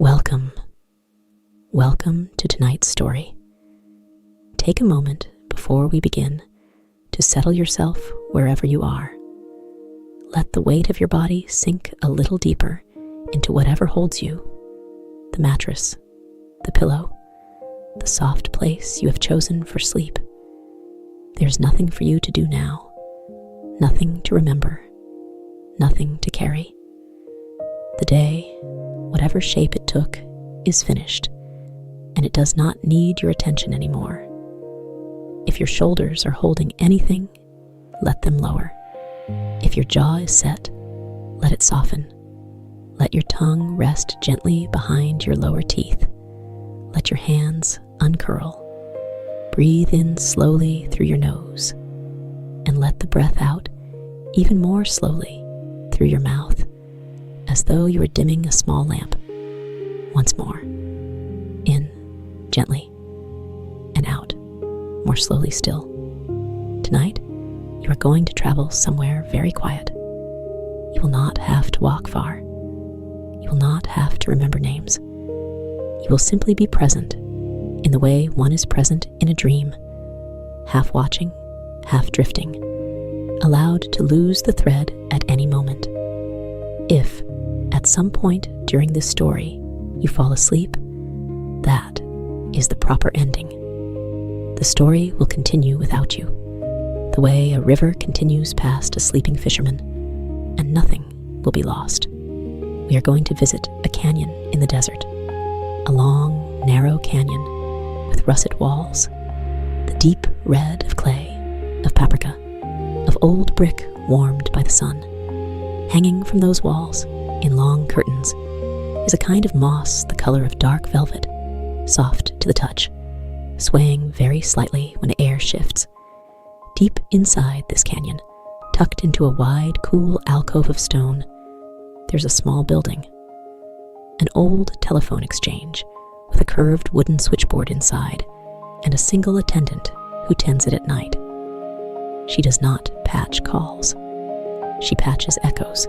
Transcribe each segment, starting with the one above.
Welcome. Welcome to tonight's story. Take a moment before we begin to settle yourself wherever you are. Let the weight of your body sink a little deeper into whatever holds you, the mattress, the pillow, the soft place you have chosen for sleep. There's nothing for you to do now, nothing to remember, nothing to carry. The day, whatever shape it took, is finished, and it does not need your attention anymore. If your shoulders are holding anything, let them lower. If your jaw is set, let it soften. Let your tongue rest gently behind your lower teeth. Let your hands uncurl. Breathe in slowly through your nose, and let the breath out even more slowly through your mouth, as though you were dimming a small lamp. Once more. In, gently, and out, more slowly still. Tonight, you are going to travel somewhere very quiet. You will not have to walk far. You will not have to remember names. You will simply be present in the way one is present in a dream, half watching, half drifting, allowed to lose the thread at any moment. If, at some point during this story, you fall asleep, that is the proper ending. The story will continue without you, the way a river continues past a sleeping fisherman, and nothing will be lost. We are going to visit a canyon in the desert, a long, narrow canyon with russet walls, the deep red of clay, of paprika, of old brick warmed by the sun. Hanging from those walls, in long curtains, is a kind of moss the color of dark velvet, soft to the touch, swaying very slightly when air shifts. Deep inside this canyon, tucked into a wide, cool alcove of stone, there's a small building, an old telephone exchange with a curved wooden switchboard inside and a single attendant who tends it at night. She does not patch calls. She patches echoes.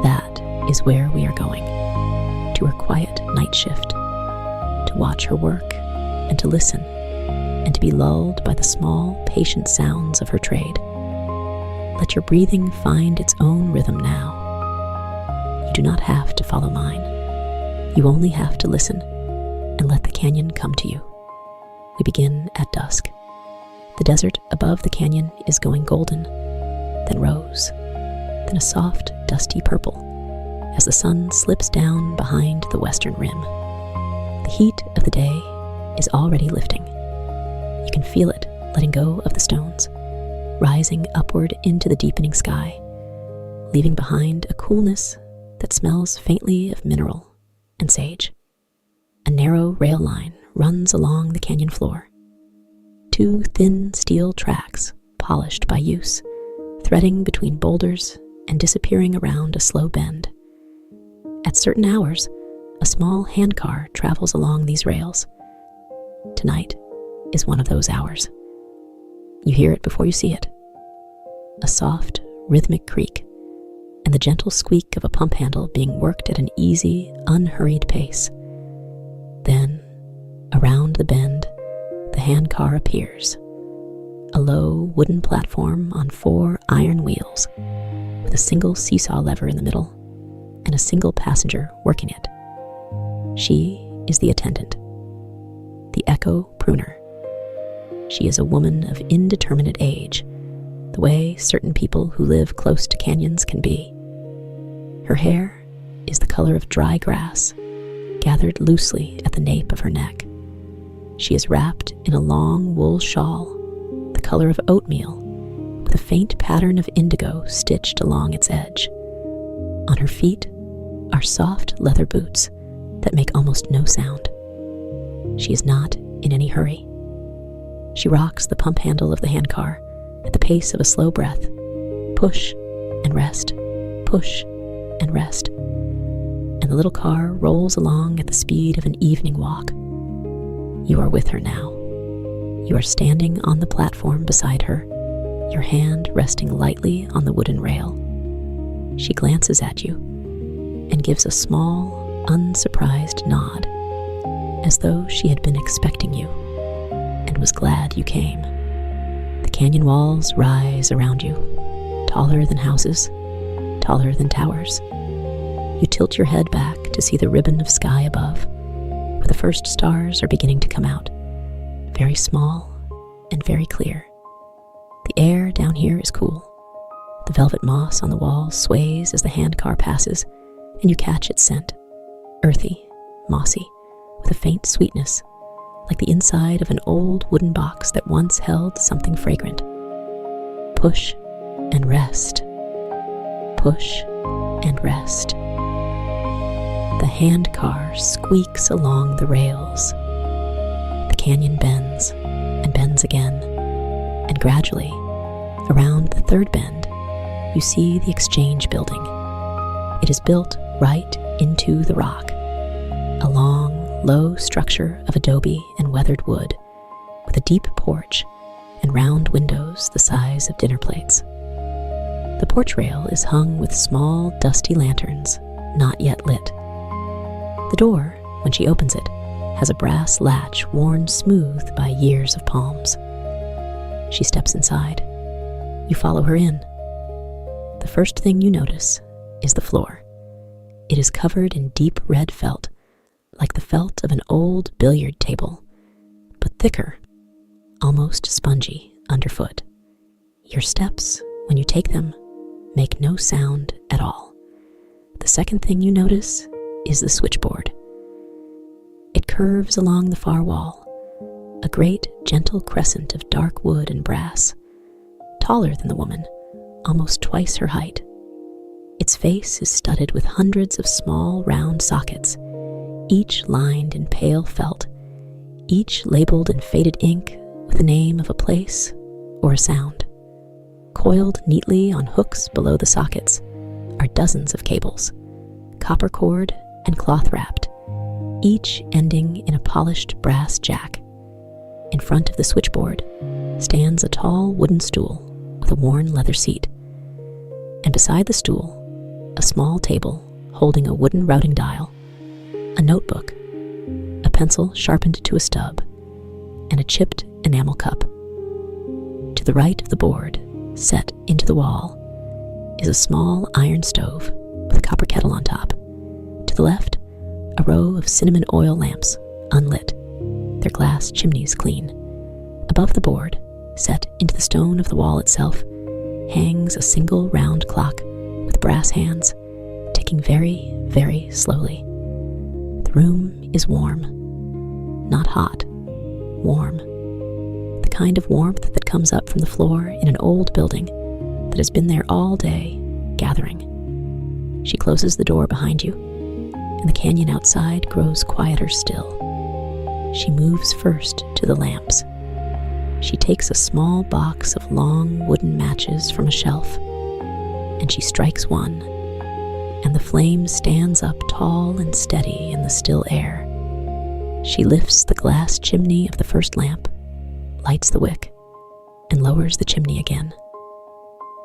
That is where we are going, to her quiet night shift, to watch her work and to listen and to be lulled by the small, patient sounds of her trade. Let your breathing find its own rhythm now. You do not have to follow mine. You only have to listen and let the canyon come to you. We begin at dusk. The desert above the canyon is going golden, then rose, then a soft, dusty purple as the sun slips down behind the western rim. The heat of the day is already lifting. You can feel it letting go of the stones, rising upward into the deepening sky, leaving behind a coolness that smells faintly of mineral and sage. A narrow rail line runs along the canyon floor. Two thin steel tracks, polished by use, threading between boulders and disappearing around a slow bend. At certain hours, a small handcar travels along these rails. Tonight is one of those hours. You hear it before you see it. A soft, rhythmic creak, and the gentle squeak of a pump handle being worked at an easy, unhurried pace. Then, around the bend, the handcar appears. A low wooden platform on 4 iron wheels, with a single seesaw lever in the middle, and a single passenger working it. She is the attendant, the Echo Pruner. She is a woman of indeterminate age, the way certain people who live close to canyons can be. Her hair is the color of dry grass, gathered loosely at the nape of her neck. She is wrapped in a long wool shawl, the color of oatmeal, with a faint pattern of indigo stitched along its edge. On her feet are soft leather boots that make almost no sound. She is not in any hurry. She rocks the pump handle of the handcar at the pace of a slow breath. Push and rest, push and rest. And the little car rolls along at the speed of an evening walk. You are with her now. You are standing on the platform beside her, your hand resting lightly on the wooden rail. She glances at you and gives a small, unsurprised nod, as though she had been expecting you and was glad you came. The canyon walls rise around you, taller than houses, taller than towers. You tilt your head back to see the ribbon of sky above, where the first stars are beginning to come out, very small and very clear. The air down here is cool. The velvet moss on the walls sways as the handcar passes, and you catch its scent, earthy, mossy, with a faint sweetness, like the inside of an old wooden box that once held something fragrant. Push and rest. Push and rest. The handcar squeaks along the rails. The canyon bends and bends again, and gradually, around the third bend, you see the exchange building. It is built right into the rock, a long, low structure of adobe and weathered wood, with a deep porch and round windows the size of dinner plates. The porch rail is hung with small, dusty lanterns, not yet lit. The door, when she opens it, has a brass latch worn smooth by years of palms. She steps inside. You follow her in. The first thing you notice is the floor. It is covered in deep red felt, like the felt of an old billiard table, but thicker, almost spongy underfoot. Your steps, when you take them, make no sound at all. The second thing you notice is the switchboard. It curves along the far wall, a great, gentle crescent of dark wood and brass, taller than the woman, almost twice her height. Its face is studded with hundreds of small, round sockets, each lined in pale felt, each labeled in faded ink with the name of a place or a sound. Coiled neatly on hooks below the sockets are dozens of cables, copper cord and cloth wrapped, each ending in a polished brass jack. In front of the switchboard stands a tall wooden stool with a worn leather seat, and beside the stool, a small table holding a wooden routing dial, a notebook, a pencil sharpened to a stub, and a chipped enamel cup. To the right of the board, set into the wall, is a small iron stove with a copper kettle on top. To the left, a row of cinnamon oil lamps, unlit, their glass chimneys clean. Above the board, set into the stone of the wall itself, hangs a single round clock with brass hands, ticking very, very slowly. The room is warm. Not hot, warm. The kind of warmth that comes up from the floor in an old building that has been there all day, gathering. She closes the door behind you, and the canyon outside grows quieter still. She moves first to the lamps. She takes a small box of long wooden matches from a shelf, and she strikes one, and the flame stands up tall and steady in the still air. She lifts the glass chimney of the first lamp, lights the wick, and lowers the chimney again.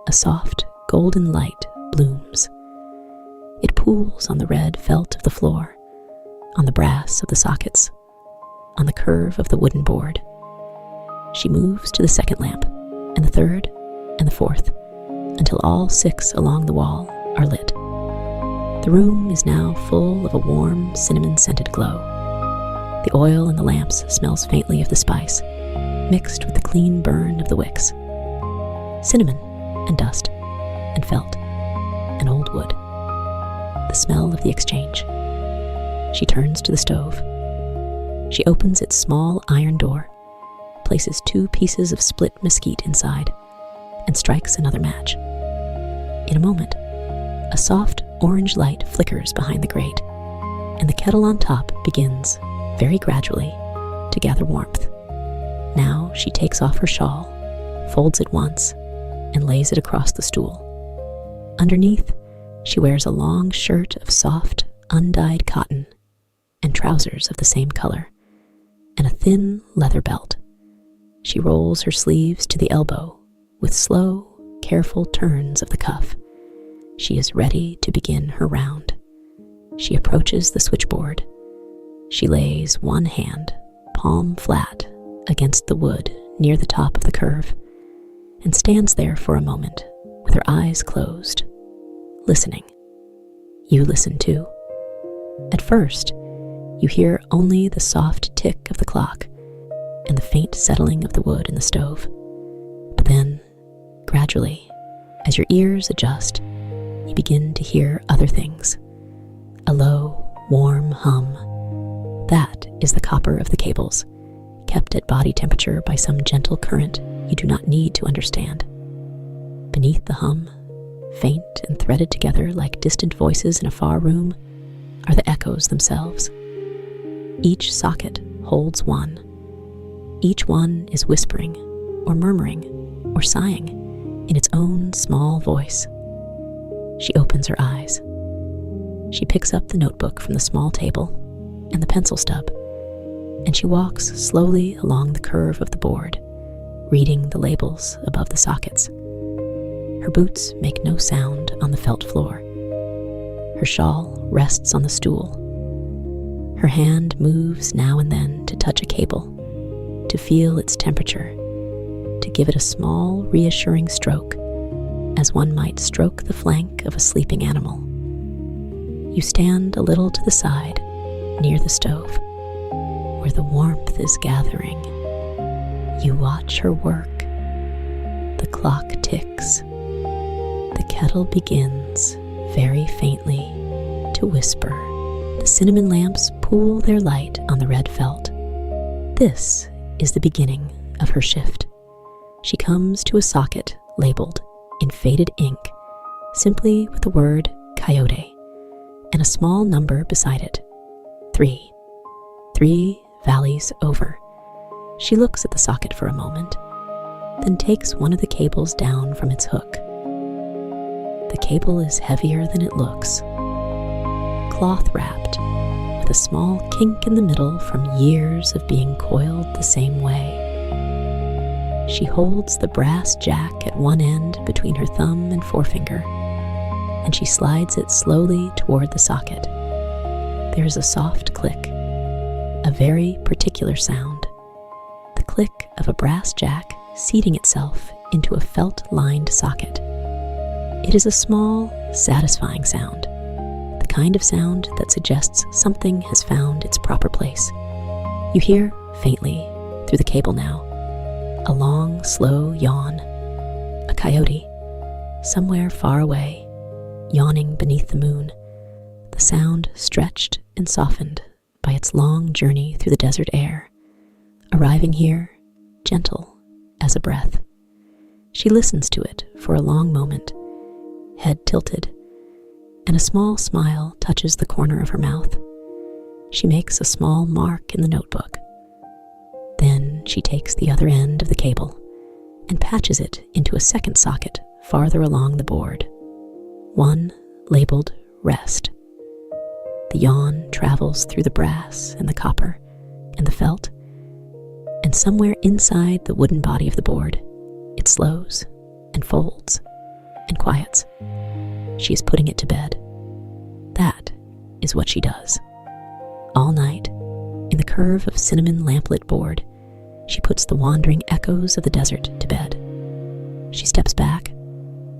A soft, golden light blooms. It pools on the red felt of the floor, on the brass of the sockets, on the curve of the wooden board. She moves to the second lamp, and the third, and the fourth, until all 6 along the wall are lit. The room is now full of a warm, cinnamon-scented glow. The oil in the lamps smells faintly of the spice, mixed with the clean burn of the wicks. Cinnamon and dust and felt and old wood. The smell of the exchange. She turns to the stove. She opens its small iron door, places 2 pieces of split mesquite inside, and strikes another match. In a moment, a soft orange light flickers behind the grate, and the kettle on top begins, very gradually, to gather warmth. Now she takes off her shawl, folds it once, and lays it across the stool. Underneath, she wears a long shirt of soft, undyed cotton, and trousers of the same color, and a thin leather belt. She rolls her sleeves to the elbow with slow, careful turns of the cuff. She is ready to begin her round. She approaches the switchboard. She lays one hand, palm flat, against the wood near the top of the curve, and stands there for a moment with her eyes closed, listening. You listen too. At first, you hear only the soft tick of the clock and the faint settling of the wood in the stove. But then, gradually, as your ears adjust, you begin to hear other things. A low, warm hum. That is the copper of the cables, kept at body temperature by some gentle current you do not need to understand. Beneath the hum, faint and threaded together like distant voices in a far room, are the echoes themselves. Each socket holds one. Each one is whispering, or murmuring, or sighing in its own small voice. She opens her eyes. She picks up the notebook from the small table and the pencil stub, and she walks slowly along the curve of the board, reading the labels above the sockets. Her boots make no sound on the felt floor. Her shawl rests on the stool. Her hand moves now and then to touch a cable, to feel its temperature, to give it a small, reassuring stroke, as one might stroke the flank of a sleeping animal. You stand a little to the side, near the stove, where the warmth is gathering. You watch her work. The clock ticks. The kettle begins, very faintly, to whisper. The cinnamon lamps pool their light on the red felt. This is the beginning of her shift. She comes to a socket labeled in faded ink, simply with the word Coyote, and a small number beside it. 3. 3 valleys over. She looks at the socket for a moment, then takes one of the cables down from its hook. The cable is heavier than it looks, cloth wrapped, with a small kink in the middle from years of being coiled the same way. She holds the brass jack at one end between her thumb and forefinger, and she slides it slowly toward the socket. There is a soft click, a very particular sound, the click of a brass jack seating itself into a felt-lined socket. It is a small, satisfying sound, the kind of sound that suggests something has found its proper place. You hear, faintly, through the cable now, a long, slow yawn, a coyote, somewhere far away, yawning beneath the moon, the sound stretched and softened by its long journey through the desert air, arriving here, gentle as a breath. She listens to it for a long moment, head tilted, and a small smile touches the corner of her mouth. She makes a small mark in the notebook. Then she takes the other end of the cable and patches it into a second socket farther along the board, one labeled Rest. The yawn travels through the brass and the copper and the felt, and somewhere inside the wooden body of the board, it slows and folds and quiets. She is putting it to bed. That is what she does. All night, in the curve of cinnamon lamplit board, she puts the wandering echoes of the desert to bed. She steps back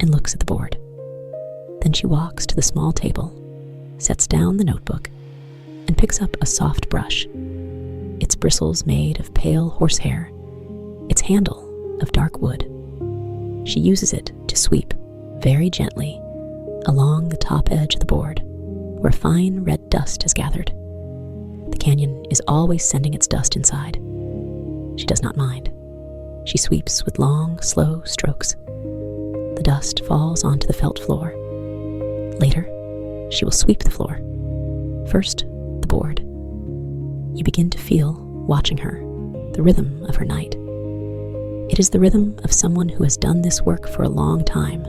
and looks at the board. Then she walks to the small table, sets down the notebook, and picks up a soft brush, its bristles made of pale horsehair, its handle of dark wood. She uses it to sweep, very gently, along the top edge of the board, where fine red dust has gathered. The canyon is always sending its dust inside. She does not mind. She sweeps with long, slow strokes. The dust falls onto the felt floor. Later, she will sweep the floor. First, the board. You begin to feel, watching her, the rhythm of her night. It is the rhythm of someone who has done this work for a long time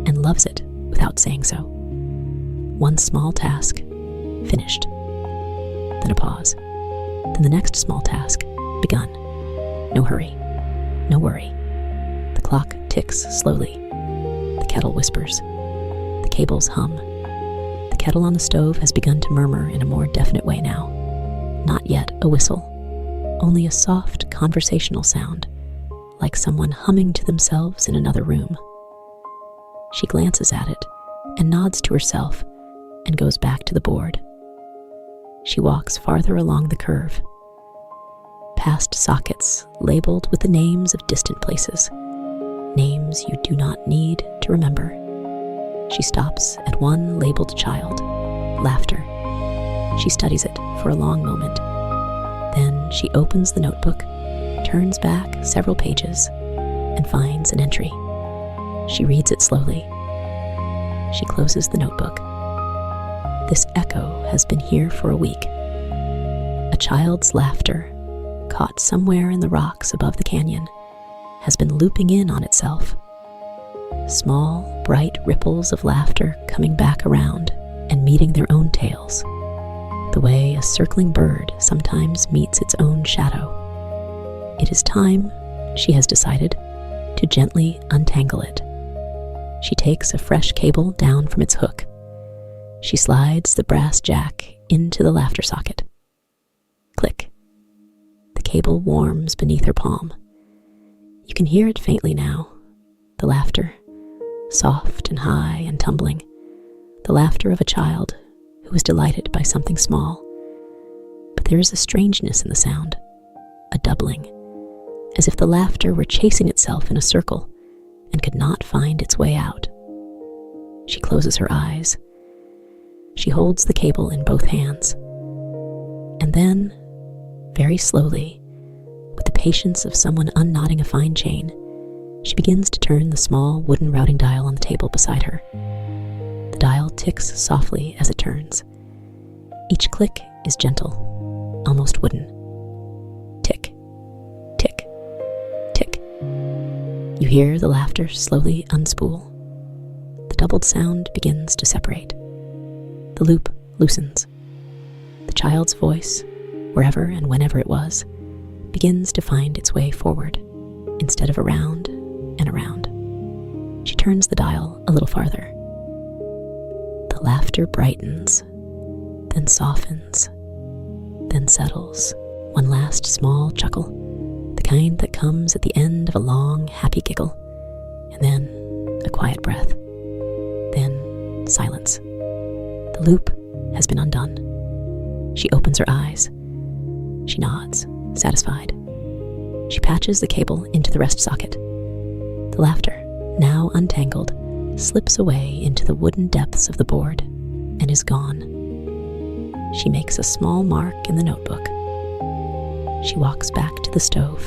and loves it without saying so. One small task, finished. Then a pause. Then the next small task, begun. No hurry. No worry. The clock ticks slowly. The kettle whispers. The cables hum. The kettle on the stove has begun to murmur in a more definite way now. Not yet a whistle, only a soft conversational sound, like someone humming to themselves in another room. She glances at it and nods to herself and goes back to the board. She walks farther along the curve, past sockets labeled with the names of distant places, names you do not need to remember. She stops at one labeled child, laughter. She studies it for a long moment. Then she opens the notebook, turns back several pages, and finds an entry. She reads it slowly. She closes the notebook. This echo has been here for a week. A child's laughter, caught somewhere in the rocks above the canyon, has been looping in on itself. Small, bright ripples of laughter coming back around and meeting their own tails, the way a circling bird sometimes meets its own shadow. It is time, she has decided, to gently untangle it. She takes a fresh cable down from its hook. She slides the brass jack into the laughter socket. Click. The cable warms beneath her palm. You can hear it faintly now, the laughter, soft and high and tumbling, the laughter of a child who is delighted by something small. But there is a strangeness in the sound, a doubling, as if the laughter were chasing itself in a circle and could not find its way out. She closes her eyes. She holds the cable in both hands. And then, very slowly, with the patience of someone unknotting a fine chain, she begins to turn the small wooden routing dial on the table beside her. The dial ticks softly as it turns. Each click is gentle, almost wooden. Tick, tick, tick. You hear the laughter slowly unspool. The doubled sound begins to separate. The loop loosens. The child's voice, wherever and whenever it was, begins to find its way forward, instead of around and around. She turns the dial a little farther. The laughter brightens, then softens, then settles. One last small chuckle, the kind that comes at the end of a long, happy giggle, and then a quiet breath. Then silence. The loop has been undone. She opens her eyes. She nods, satisfied. She patches the cable into the rest socket. The laughter, now untangled, slips away into the wooden depths of the board and is gone. She makes a small mark in the notebook. She walks back to the stove.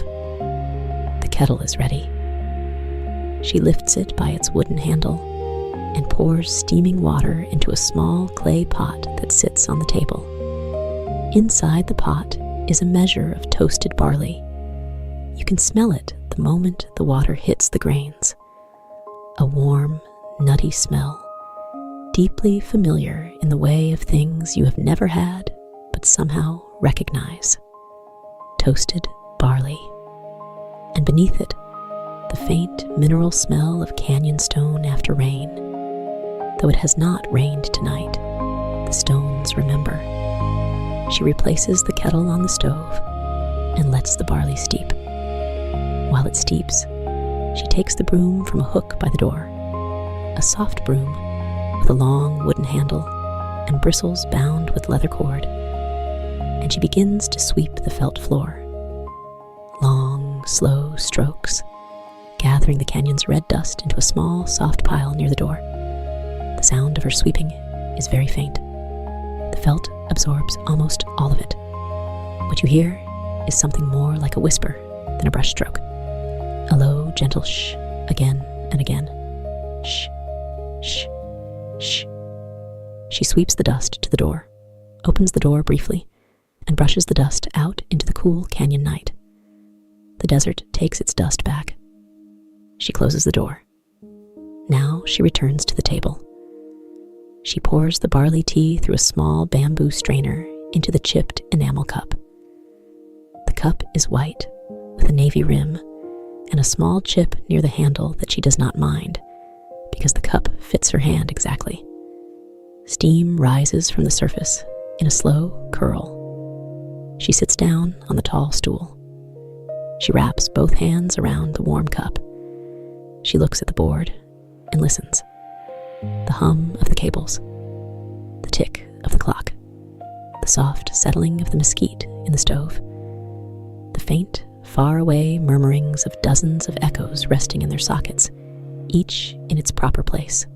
The kettle is ready. She lifts it by its wooden handle and pours steaming water into a small clay pot that sits on the table. Inside the pot is a measure of toasted barley. You can smell it the moment the water hits the grains. A warm, nutty smell, deeply familiar in the way of things you have never had but somehow recognize. Toasted barley. And beneath it, the faint mineral smell of canyon stone after rain. Though it has not rained tonight, the stones remember. She replaces the kettle on the stove and lets the barley steep. While it steeps, she takes the broom from a hook by the door, a soft broom with a long wooden handle and bristles bound with leather cord, and she begins to sweep the felt floor. Long, slow strokes, gathering the canyon's red dust into a small, soft pile near the door. The sound of her sweeping is very faint. The felt absorbs almost all of it. What you hear is something more like a whisper than a brush stroke. A low, gentle shh, again and again. Shh, shh, shh. She sweeps the dust to the door, opens the door briefly, and brushes the dust out into the cool canyon night. The desert takes its dust back. She closes the door. Now she returns to the table. She pours the barley tea through a small bamboo strainer into the chipped enamel cup. The cup is white, with a navy rim, and a small chip near the handle that she does not mind, because the cup fits her hand exactly. Steam rises from the surface in a slow curl. She sits down on the tall stool. She wraps both hands around the warm cup. She looks at the board and listens. The hum of the cables, the tick of the clock, the soft settling of the mesquite in the stove, the faint, far-away murmurings of dozens of echoes resting in their sockets, each in its proper place.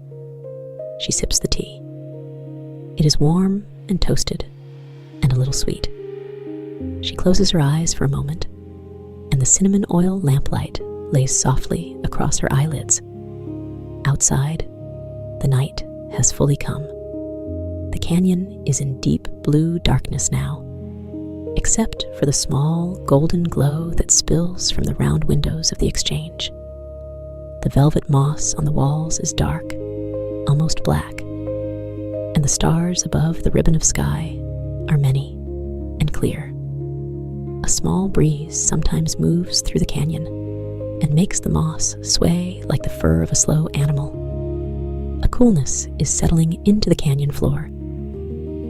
She sips the tea. It is warm and toasted and a little sweet. She closes her eyes for a moment, and the cinnamon oil lamplight lays softly across her eyelids. Outside, the night has fully come. The canyon is in deep blue darkness now, except for the small golden glow that spills from the round windows of the exchange. The velvet moss on the walls is dark, almost black, and the stars above the ribbon of sky are many and clear. A small breeze sometimes moves through the canyon and makes the moss sway like the fur of a slow animal. A coolness is settling into the canyon floor,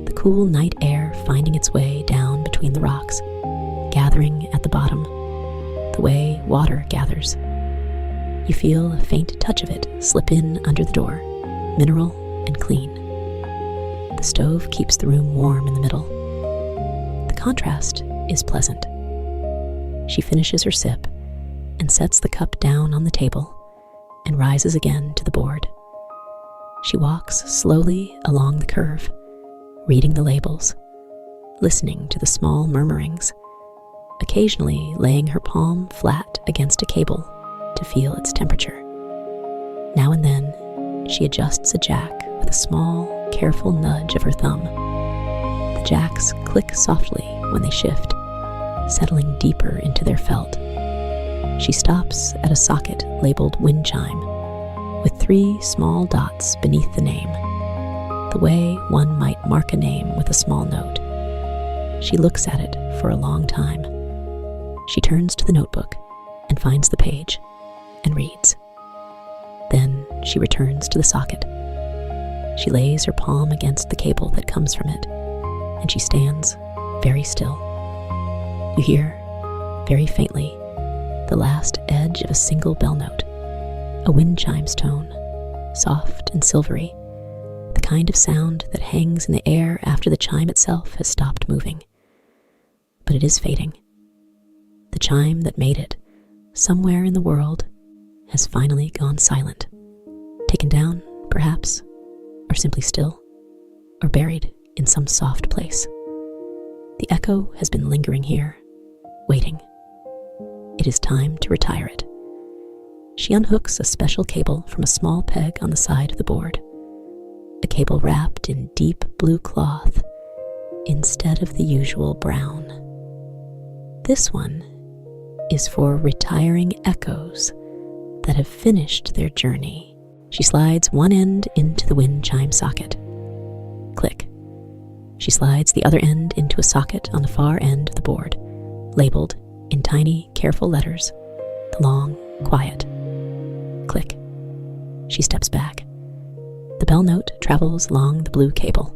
the cool night air finding its way down between the rocks, gathering at the bottom, the way water gathers. You feel a faint touch of it slip in under the door, mineral and clean. The stove keeps the room warm in the middle. The contrast is pleasant. She finishes her sip and sets the cup down on the table and rises again to the board. She walks slowly along the curve, reading the labels, listening to the small murmurings, occasionally laying her palm flat against a cable to feel its temperature. Now and then, she adjusts a jack with a small, careful nudge of her thumb. The jacks click softly when they shift, settling deeper into their felt. She stops at a socket labeled Wind-Chime, with 3 small dots beneath the name, the way one might mark a name with a small note. She looks at it for a long time. She turns to the notebook and finds the page and reads. Then she returns to the socket. She lays her palm against the cable that comes from it, and she stands very still. You hear, very faintly, the last edge of a single bell note, a wind chime's tone, soft and silvery, the kind of sound that hangs in the air after the chime itself has stopped moving. But it is fading. The chime that made it, somewhere in the world, has finally gone silent, taken down, perhaps, or simply still, or buried in some soft place. The echo has been lingering here, waiting. It is time to retire it. She unhooks a special cable from a small peg on the side of the board, a cable wrapped in deep blue cloth instead of the usual brown. This one is for retiring echoes that have finished their journey. She slides one end into the wind chime socket. Click. She slides the other end into a socket on the far end of the board, labeled in tiny, careful letters, the long, quiet. Click. She steps back. The bell note travels along the blue cable.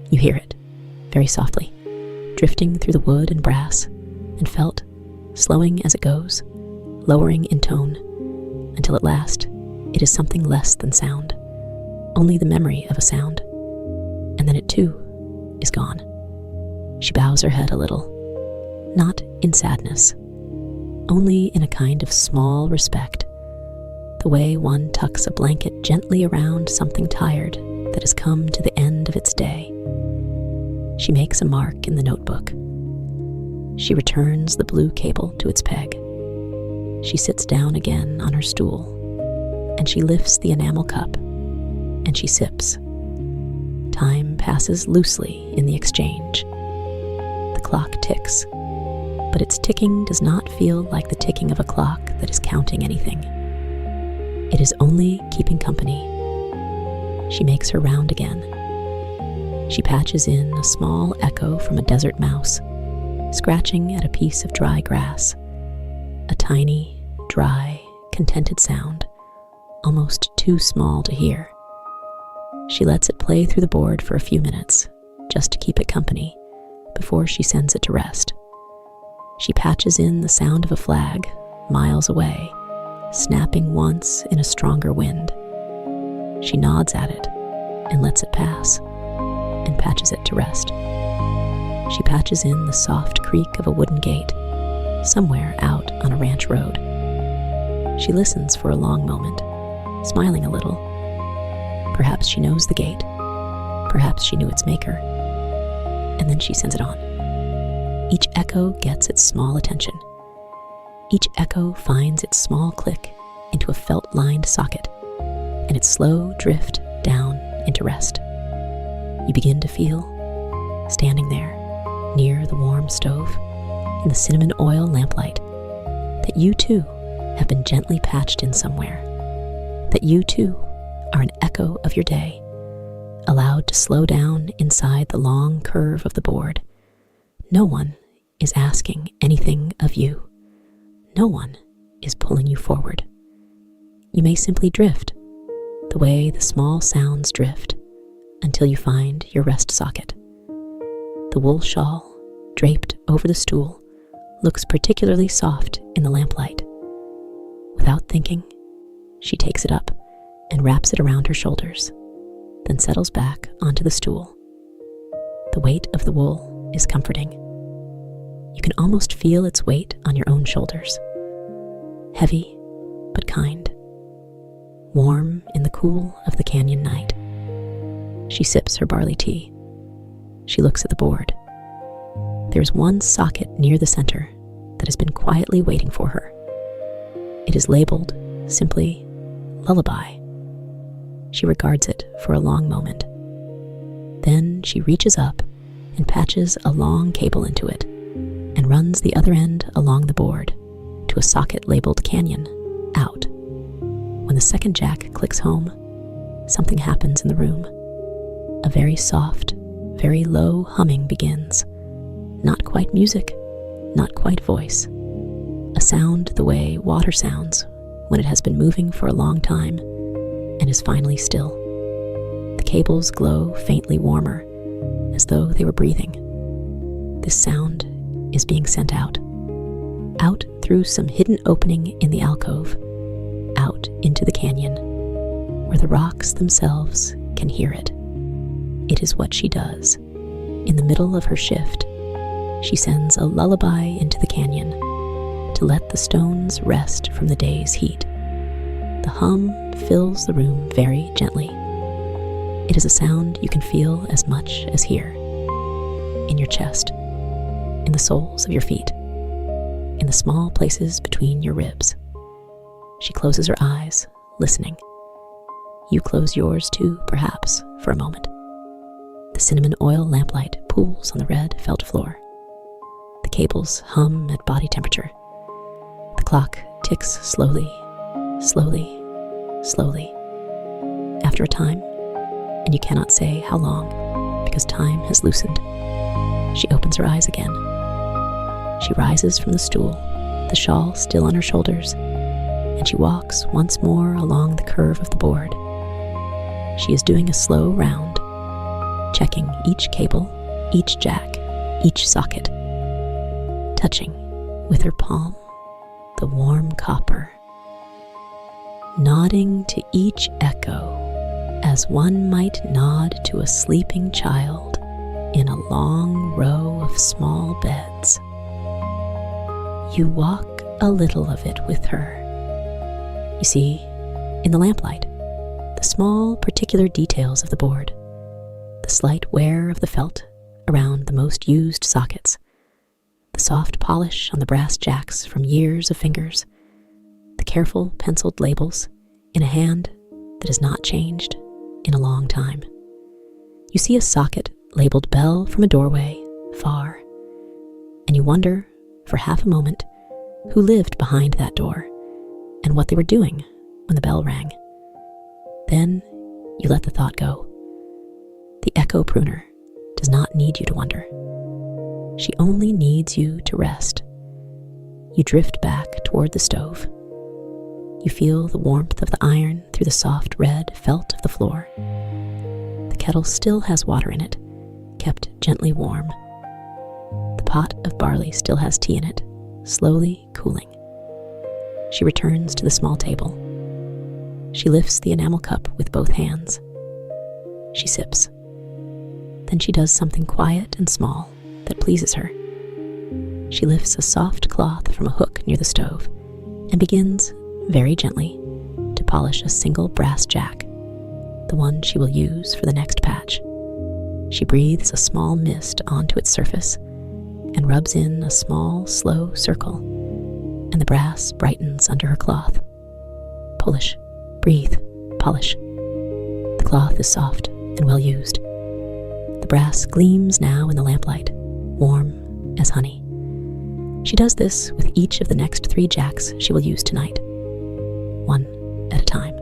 You hear it, very softly, drifting through the wood and brass and felt, slowing as it goes, lowering in tone, until at last it is something less than sound, only the memory of a sound, and then it too is gone. She bows her head a little, not in sadness, only in a kind of small respect, the way one tucks a blanket gently around something tired that has come to the end of its day. She makes a mark in the notebook. She returns the blue cable to its peg. She sits down again on her stool, and she lifts the enamel cup, and she sips. Time passes loosely in the exchange. The clock ticks, but its ticking does not feel like the ticking of a clock that is counting anything. It is only keeping company. She makes her round again. She patches in a small echo from a desert mouse, scratching at a piece of dry grass. A tiny, dry, contented sound, almost too small to hear. She lets it play through the board for a few minutes, just to keep it company, before she sends it to rest. She patches in the sound of a flag, miles away, snapping once in a stronger wind. She nods at it and lets it pass, and patches it to rest. She patches in the soft creak of a wooden gate, somewhere out on a ranch road. She listens for a long moment, smiling a little. Perhaps she knows the gate. Perhaps she knew its maker. And then she sends it on. Each echo gets its small attention. Each echo finds its small click into a felt-lined socket, and its slow drift down into rest. You begin to feel, standing there, near the warm stove, in the cinnamon oil lamplight, that you too have been gently patched in somewhere, that you too are an echo of your day, allowed to slow down inside the long curve of the board. No one is asking anything of you. No one is pulling you forward. You may simply drift, the way the small sounds drift, until you find your rest socket. The wool shawl, draped over the stool, looks particularly soft in the lamplight. Without thinking, she takes it up and wraps it around her shoulders, then settles back onto the stool. The weight of the wool is comforting. You can almost feel its weight on your own shoulders. Heavy, but kind. Warm in the cool of the canyon night. She sips her barley tea. She looks at the board. There is one socket near the center that has been quietly waiting for her. It is labeled simply Lullaby. She regards it for a long moment. Then she reaches up and patches a long cable into it and runs the other end along the board to a socket labeled Canyon, out. When the second jack clicks home, something happens in the room. A very soft, very low humming begins. Not quite music, not quite voice. A sound the way water sounds when it has been moving for a long time and is finally still. The cables glow faintly warmer, as though they were breathing. This sound is being sent out. Out through some hidden opening in the alcove, out into the canyon, where the rocks themselves can hear it. It is what she does. In the middle of her shift, she sends a lullaby into the canyon to let the stones rest from the day's heat. The hum fills the room very gently. It is a sound you can feel as much as hear. In your chest, in the soles of your feet, in the small places between your ribs. She closes her eyes, listening. You close yours too, perhaps, for a moment. The cinnamon oil lamplight pools on the red felt floor. The cables hum at body temperature. The clock ticks slowly, slowly, slowly. After a time, and you cannot say how long, because time has loosened, she opens her eyes again. She rises from the stool, the shawl still on her shoulders, and she walks once more along the curve of the board. She is doing a slow round, checking each cable, each jack, each socket, touching with her palm the warm copper, nodding to each echo as one might nod to a sleeping child in a long row of small beds. You walk a little of it with her. You see, in the lamplight, the small particular details of the board, the slight wear of the felt around the most used sockets, the soft polish on the brass jacks from years of fingers, the careful penciled labels in a hand that has not changed in a long time. You see a socket labeled Bell from a doorway far, and you wonder for half a moment who lived behind that door and what they were doing when the bell rang. Then you let the thought go. The Echo Pruner does not need you to wonder. She only needs you to rest. You drift back toward the stove. You feel the warmth of the iron through the soft red felt of the floor. kettle still has water in it, kept gently warm. The pot of barley still has tea in it, slowly cooling. She returns to the small table. She lifts the enamel cup with both hands. She sips. Then she does something quiet and small that pleases her. She lifts a soft cloth from a hook near the stove and begins, very gently, to polish a single brass jack, the one she will use for the next patch. She breathes a small mist onto its surface and rubs in a small, slow circle, and the brass brightens under her cloth. Polish, breathe, polish. The cloth is soft and well used. The brass gleams now in the lamplight, warm as honey. She does this with each of the next 3 jacks she will use tonight, one at a time.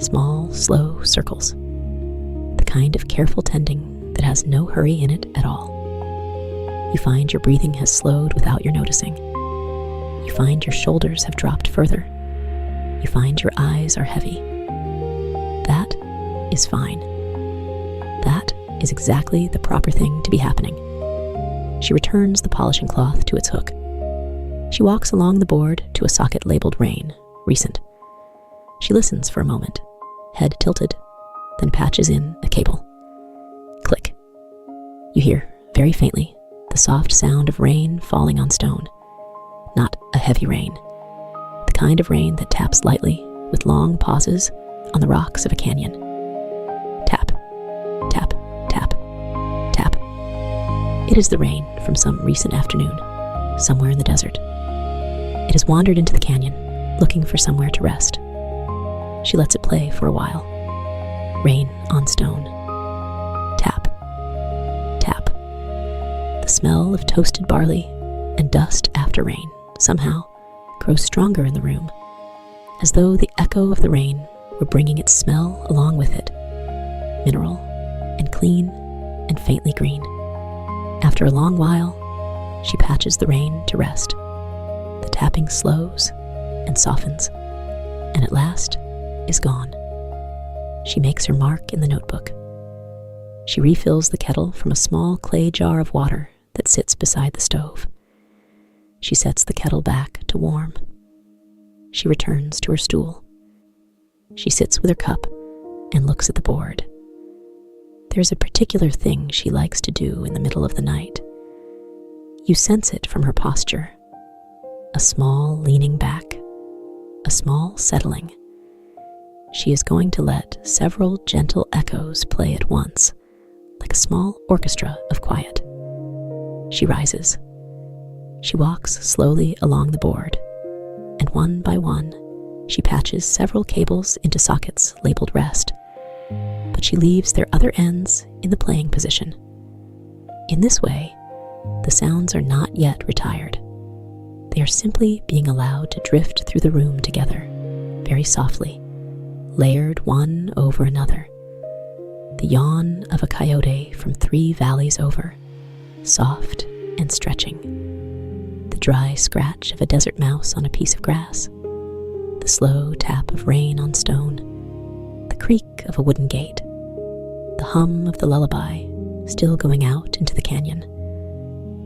Small, slow circles, the kind of careful tending that has no hurry in it at all. You find your breathing has slowed without your noticing. You find your shoulders have dropped further. You find your eyes are heavy. That is fine. That is exactly the proper thing to be happening. She returns the polishing cloth to its hook. She walks along the board to a socket labeled Rain, recent. She listens for a moment, head tilted, then patches in a cable. Click. You hear, very faintly, the soft sound of rain falling on stone. Not a heavy rain. The kind of rain that taps lightly, with long pauses, on the rocks of a canyon. Tap, tap, tap, tap. It is the rain from some recent afternoon, somewhere in the desert. It has wandered into the canyon, looking for somewhere to rest. She lets it play for a while. Rain on stone. Tap, tap. The smell of toasted barley and dust after rain somehow grows stronger in the room, as though the echo of the rain were bringing its smell along with it, mineral and clean and faintly green. After a long while, she patches the rain to rest. The tapping slows and softens, and at last is gone. She makes her mark in the notebook. She refills the kettle from a small clay jar of water that sits beside the stove. She sets the kettle back to warm. She returns to her stool. She sits with her cup and looks at the board. There's a particular thing she likes to do in the middle of the night. You sense it from her posture. A small leaning back, a small settling. She is going to let several gentle echoes play at once, like a small orchestra of quiet. She rises. She walks slowly along the board, and one by one, she patches several cables into sockets labeled rest, but she leaves their other ends in the playing position. In this way, the sounds are not yet retired. They are simply being allowed to drift through the room together, very softly, layered one over another. The yawn of a coyote from 3 valleys over, soft and stretching. The dry scratch of a desert mouse on a piece of grass. The slow tap of rain on stone. The creak of a wooden gate. The hum of the lullaby, still going out into the canyon.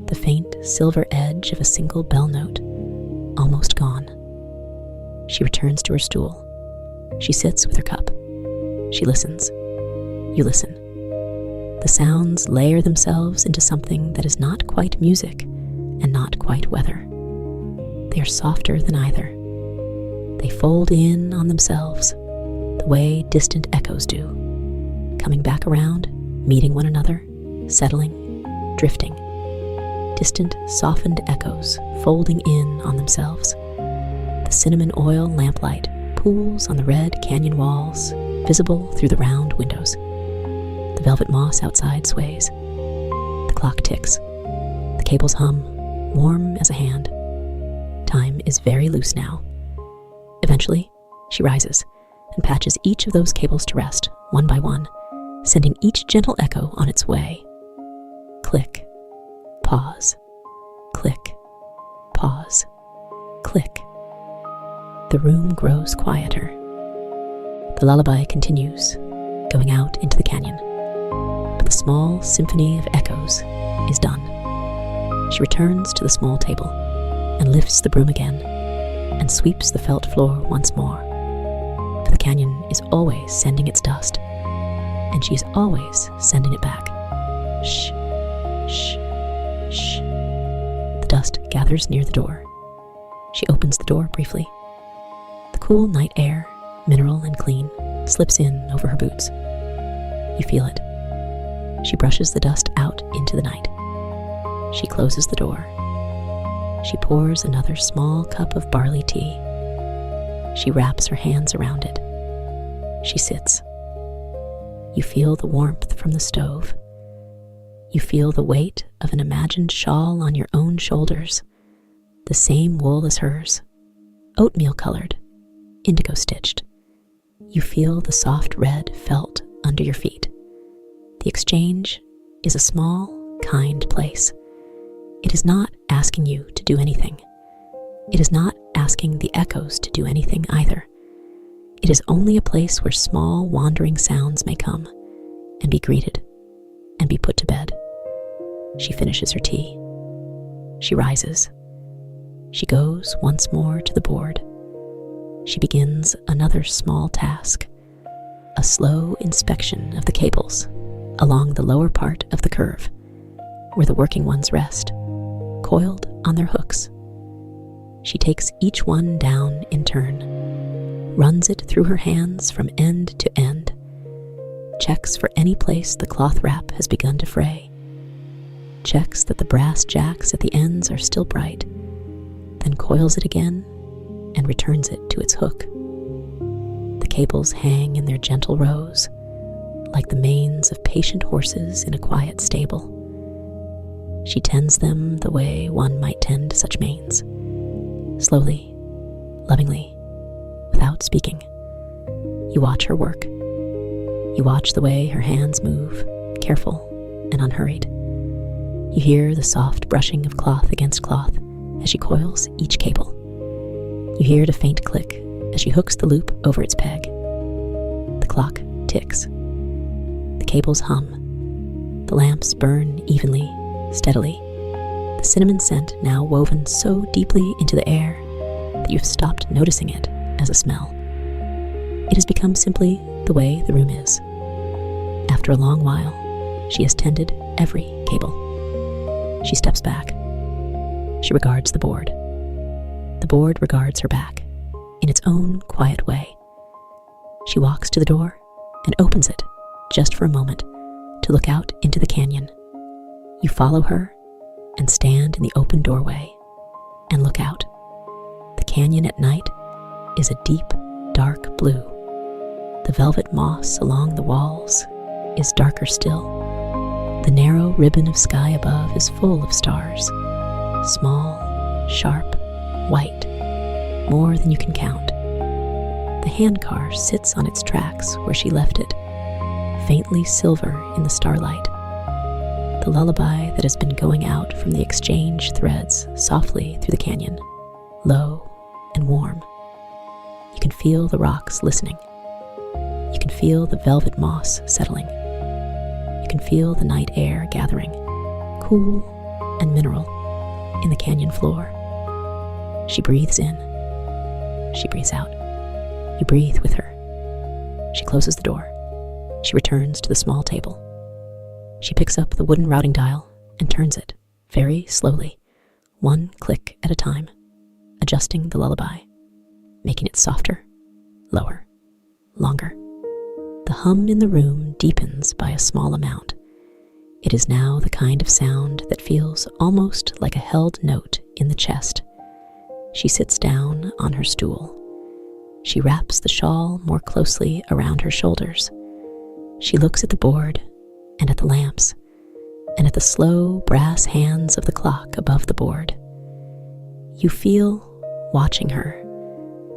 The faint silver edge of a single bell note, almost gone. She returns to her stool. She sits with her cup. She listens. You listen. The sounds layer themselves into something that is not quite music and not quite weather. They are softer than either. They fold in on themselves, the way distant echoes do, coming back around, meeting one another, settling, drifting. Distant, softened echoes folding in on themselves. The cinnamon oil lamplight pools on the red canyon walls, visible through the round windows. The velvet moss outside sways. The clock ticks. The cables hum, warm as a hand. Time is very loose now. Eventually, she rises and patches each of those cables to rest, one by one, sending each gentle echo on its way. Click. Pause. Click. Pause. Click. The room grows quieter. The lullaby continues, going out into the canyon. small symphony of echoes is done. She returns to the small table and lifts the broom again and sweeps the felt floor once more. For the canyon is always sending its dust, and she is always sending it back. Shh, shh, shh. The dust gathers near the door. She opens the door briefly. The cool night air, mineral and clean, slips in over her boots. You feel it. She brushes the dust out into the night. She closes the door. She pours another small cup of barley tea. She wraps her hands around it. She sits. You feel the warmth from the stove. You feel the weight of an imagined shawl on your own shoulders, the same wool as hers, oatmeal-colored, indigo-stitched. You feel the soft red felt under your feet. The exchange is a small, kind place. It is not asking you to do anything. It is not asking the echoes to do anything either. It is only a place where small, wandering sounds may come and be greeted and be put to bed. She finishes her tea. She rises. She goes once more to the board. She begins another small task, a slow inspection of the cables along the lower part of the curve, where the working ones rest, coiled on their hooks. She takes each one down in turn, runs it through her hands from end to end, checks for any place the cloth wrap has begun to fray, checks that the brass jacks at the ends are still bright, then coils it again and returns it to its hook. The cables hang in their gentle rows, like the manes of patient horses in a quiet stable. She tends them the way one might tend such manes, slowly, lovingly, without speaking. You watch her work. You watch the way her hands move, careful and unhurried. You hear the soft brushing of cloth against cloth as she coils each cable. You hear it a faint click as she hooks the loop over its peg. The clock ticks. The cables hum. The lamps burn evenly, steadily. The cinnamon scent now woven so deeply into the air that you've stopped noticing it as a smell. It has become simply the way the room is. After a long while, she has tended every cable. She steps back. She regards the board. The board regards her back in its own quiet way. She walks to the door and opens it just for a moment to look out into the canyon. You follow her and stand in the open doorway and look out. The canyon at night is a deep, dark blue. The velvet moss along the walls is darker still. The narrow ribbon of sky above is full of stars, small, sharp, white, more than you can count. The handcar sits on its tracks where she left it, faintly silver in the starlight. The lullaby that has been going out from the exchange threads softly through the canyon, low and warm. You can feel the rocks listening. You can feel the velvet moss settling. You can feel the night air gathering, cool and mineral, in the canyon floor. She breathes in. She breathes out. You breathe with her. She closes the door. She returns to the small table. She picks up the wooden routing dial and turns it, very slowly, one click at a time, adjusting the lullaby, making it softer, lower, longer. The hum in the room deepens by a small amount. It is now the kind of sound that feels almost like a held note in the chest. She sits down on her stool. She wraps the shawl more closely around her shoulders. She looks at the board and at the lamps and at the slow brass hands of the clock above the board. You feel, watching her,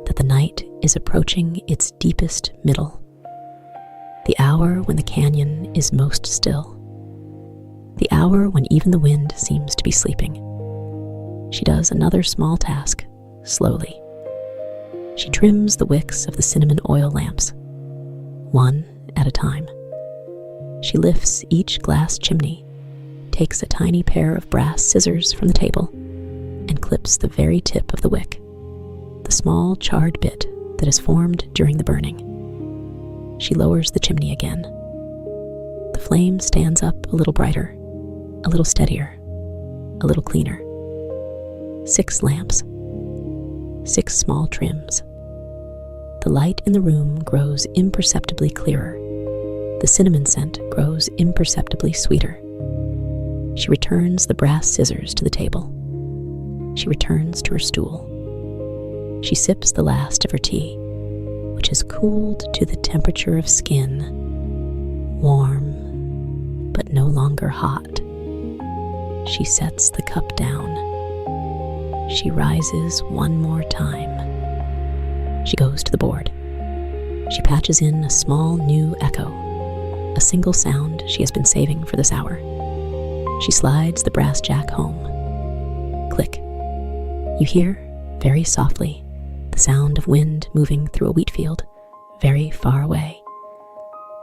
that the night is approaching its deepest middle, the hour when the canyon is most still, the hour when even the wind seems to be sleeping. She does another small task, slowly. She trims the wicks of the cinnamon oil lamps, one at a time. She lifts each glass chimney, takes a tiny pair of brass scissors from the table, and clips the very tip of the wick, the small charred bit that has formed during the burning. She lowers the chimney again. The flame stands up a little brighter, a little steadier, a little cleaner. 6 lamps, 6 small trims. The light in the room grows imperceptibly clearer. The cinnamon scent grows imperceptibly sweeter. She returns the brass scissors to the table. She returns to her stool. She sips the last of her tea, which has cooled to the temperature of skin, warm, but no longer hot. She sets the cup down. She rises one more time. She goes to the board. She patches in a small new echo, a single sound she has been saving for this hour. She slides the brass jack home. Click. You hear, very softly, the sound of wind moving through a wheat field, very far away.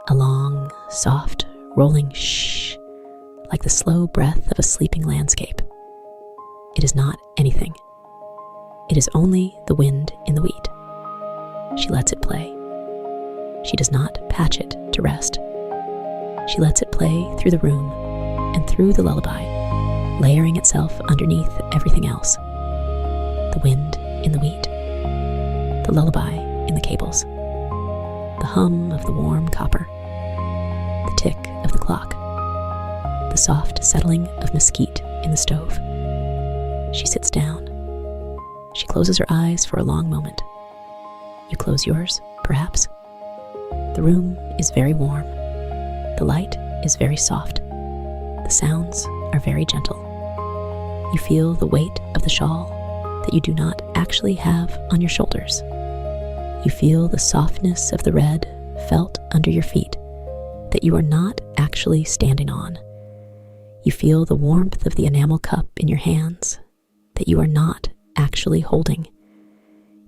A long, soft, rolling shh, like the slow breath of a sleeping landscape. It is not anything. It is only the wind in the wheat. She lets it play. She does not patch it to rest. She lets it play through the room and through the lullaby, layering itself underneath everything else. The wind in the wheat, the lullaby in the cables, the hum of the warm copper, the tick of the clock, the soft settling of mesquite in the stove. She sits down. She closes her eyes for a long moment. You close yours, perhaps. The room is very warm. The light is very soft. The sounds are very gentle. You feel the weight of the shawl that you do not actually have on your shoulders. You feel the softness of the red felt under your feet that you are not actually standing on. You feel the warmth of the enamel cup in your hands that you are not actually holding.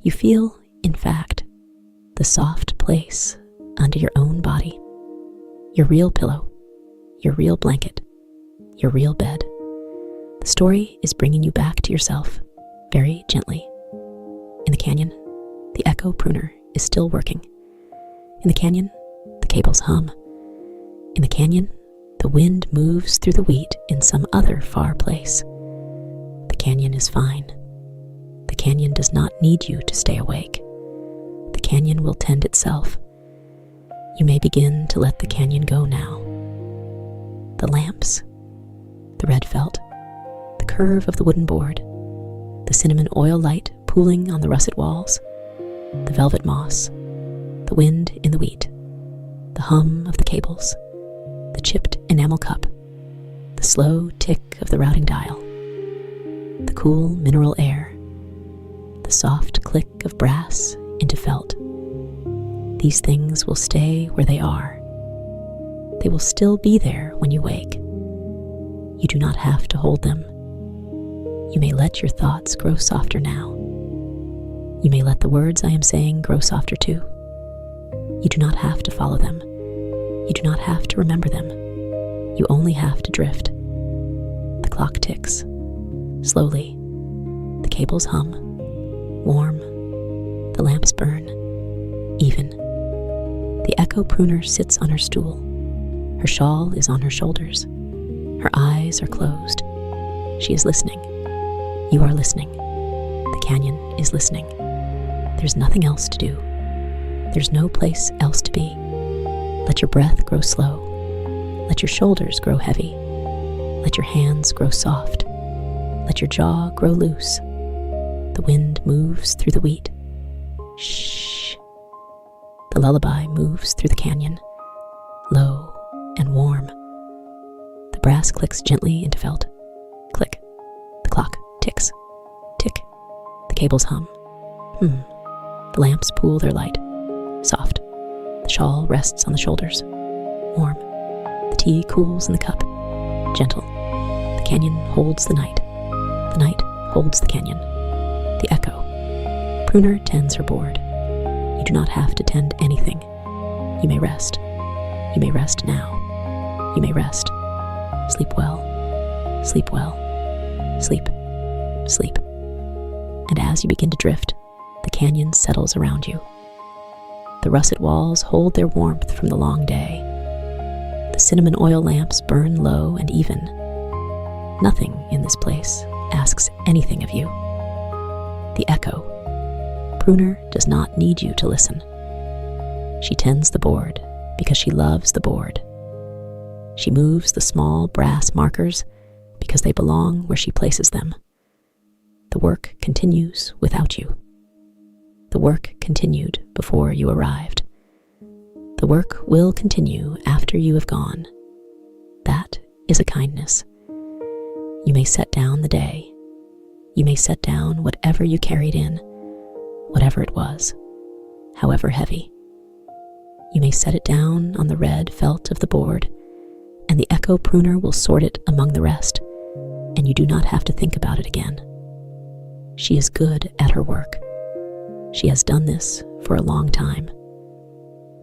You feel, in fact, the soft place under your own body, your real pillow, your real blanket, your real bed. The story is bringing you back to yourself very gently. In the canyon, the Echo Pruner is still working. In the canyon, the cables hum. In the canyon, the wind moves through the wheat in some other far place. The canyon is fine. The canyon does not need you to stay awake. The canyon will tend itself. You may begin to let the canyon go now. The lamps, the red felt, the curve of the wooden board, the cinnamon oil light pooling on the russet walls, the velvet moss, the wind in the wheat, the hum of the cables, the chipped enamel cup, the slow tick of the routing dial, the cool mineral air, the soft click of brass into felt. These things will stay where they are. They will still be there when you wake. You do not have to hold them. You may let your thoughts grow softer now. You may let the words I am saying grow softer too. You do not have to follow them. You do not have to remember them. You only have to drift. The clock ticks. Slowly. The cables hum. Warm. The lamps burn. Even. The Echo Pruner sits on her stool. Her shawl is on her shoulders. Her eyes are closed. She is listening. You are listening. The canyon is listening. There's nothing else to do. There's no place else to be. Let your breath grow slow. Let your shoulders grow heavy. Let your hands grow soft. Let your jaw grow loose. The wind moves through the wheat. Shh. The lullaby moves through the canyon, low and warm. The brass clicks gently into felt. Click. The clock ticks. Tick. The cables hum. The lamps pool their light. Soft. The shawl rests on the shoulders. Warm. The tea cools in the cup. Gentle. The canyon holds the night. The night holds the canyon. The Echo. Pruner tends her board. You do not have to tend anything. You may rest. You may rest now. you may rest. Sleep well, sleep well, sleep, sleep. And as you begin to drift, the canyon settles around you. The russet walls hold their warmth from the long day. The cinnamon oil lamps burn low and even. Nothing in this place asks anything of you. The Echo Pruner does not need you to listen. She tends the board because she loves the board. She moves the small brass markers because they belong where she places them. The work continues without you. The work continued before you arrived. The work will continue after you have gone. That is a kindness. You may set down the day. You may set down whatever you carried in, whatever it was, however heavy. You may set it down on the red felt of the board, and the Echo Pruner will sort it among the rest, and you do not have to think about it again. She is good at her work. She has done this for a long time.